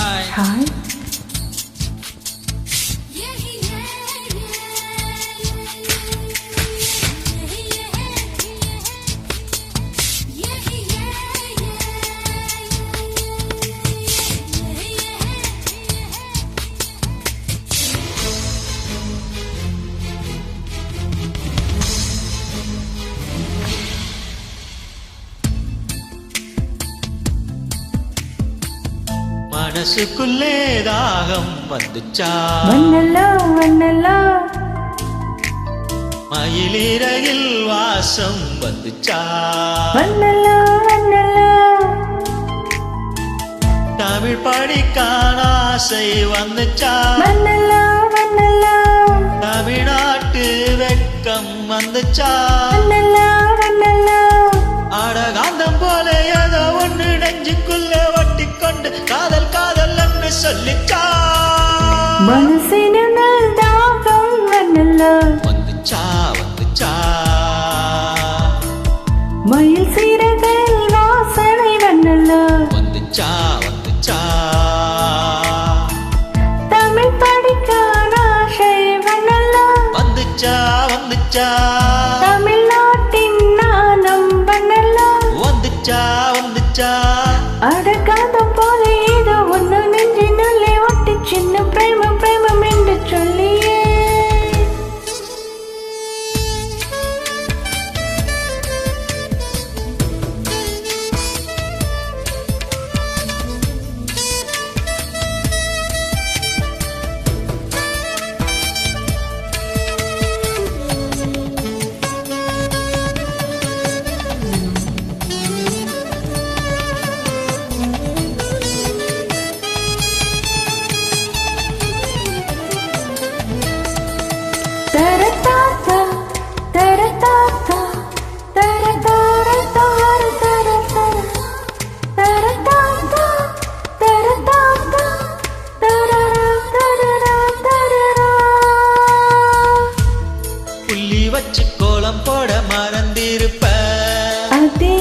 Hi. மனசுக்குள்ளே தாகம் வந்துச்சா வண்ணலா மயிலிறகில் வாசம் வந்துச்சா வண்ணலா தமிழ் படிக்கான ஆசை வந்துச்சா வண்ணலா தமிழ்நாட்டு வெட்கம் வந்துச்சா வண்ணலா அடகாந்தம் போல ஏதோ ஒண்ணு நெஞ்சுக்குள்ள ஒட்டிக்கொண்டு காதல் காதல் என்று சொல்லிச்சா மனசினில் தாகம் வண்ணலா வந்துச்சா வந்துச்சா மயில் சீரகையில் வாசனை வண்ணலா வந்துச்சா வந்துச்சா தமிழ் படிக்கான ஆசை வண்ணலா வந்துச்சா வந்துச்சா தமிழ்நாட்டின் நாணம் வண்ணலா வந்துச்சா வந்துச்சா அடகாதம் போல ஏதோ ஒன்று நெஞ்சினுள்ளே ஒட்டி சின்ன பிரேமம் பிரேமம் என்று சொல்லியே தரதாதா தரதாதா தரதாரதார தரதர தரதாதா தரதாதா தரதரதரதரா புள்ளி வச்சு கோலம் போட மறந்திருப்ப அதே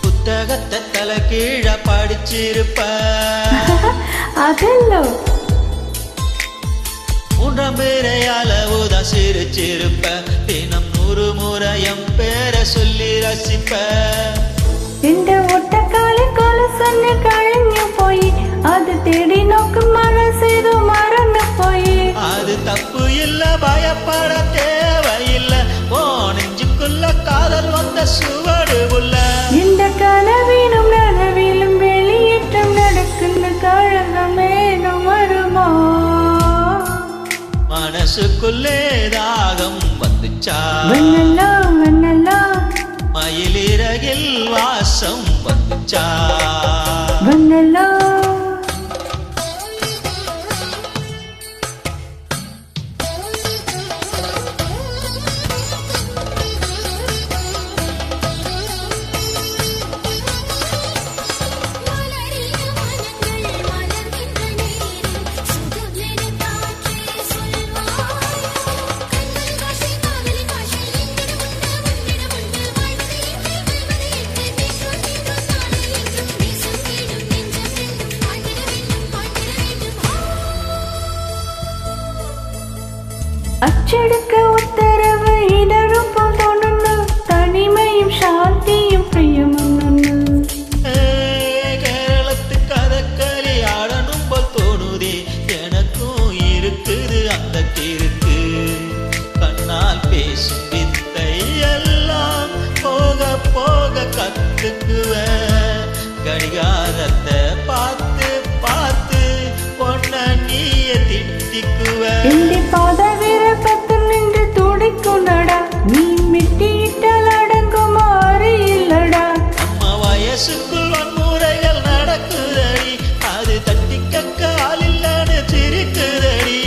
புத்தகத்தை தலை கீழ படிச்சிருப்ப அதெல்லோ மூன்றாம் பேரையால ஊதா சிரிச்சிருப்ப தினம் 100 முறையம் பேரை சொல்லி ரசிப்ப இந்த ஒட்டக்காலை கொலுசன்னு கழிஞ்சு போய் அது தேடி நோக்கும் மனசேதோ மறந்து போய் அது தப்பு இல்ல பயப்பட தேவையில்லை ஓ நெஞ்சுக்குள்ள காதல் வந்த சுவடு உள்ள இந்த கனவிலும் நனவிலும் வெளியேற்றம் நடക്കുന്ന காரணமேனும் வருமா மனசுக்குள்ளே தாகம் வந்துச்சா வண்ணலா மயிலிறகில் வாசம் வந்துச்சா வண்ணலா அச்செடுக்க உத்தரவு இடரும் போல் தோணுன்னு தனிமையும் சாந்தியும் பிரியமும் கேரளத்து கதகளி ஆடணும் போல் தோணுதே எனக்கும் இருக்குது அந்த கிறுக்கு கண்ணால் பேசும் வித்தை எல்லாம் போக போக கத்துக்குவேன் கடிகாரத்தை பார்த்து பார்த்து பொண்ண நீய திட்டிக்குவேன் எந்தி பாத விரப்பத்து நின்று துடிக்குனடா நீ மிட்டியிட்டால் அடங்குமாறு இல்லடா அம்மா வயசுக்குள் வன்முறைகள் நடக்குதடி அது தட்டி கக்க ஆளில்லன்னு சிரிக்குதடி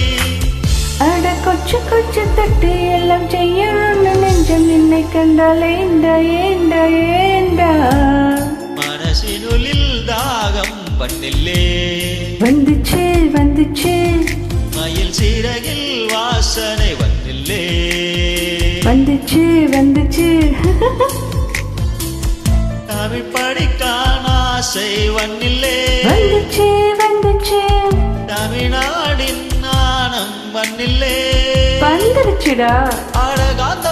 அட கொச்சு கொச்சு தட்டு எல்லாம் செய்யணும்னு நெஞ்சம் என்னை கண்டால் ஏண்டா மனசினுளில் தாகம் பண்ணில்லே வந்துச்சு மயில் சீரகில் வாசனை வந்தில்லே வந்துச்சு தமிழ் படிக்கான ஆசை வண்ணில்லே வந்துச்சு வந்துச்சு தமிழ்நாடின் நாணம் வண்ணில்லே வந்துருச்சுடா அழகாந்த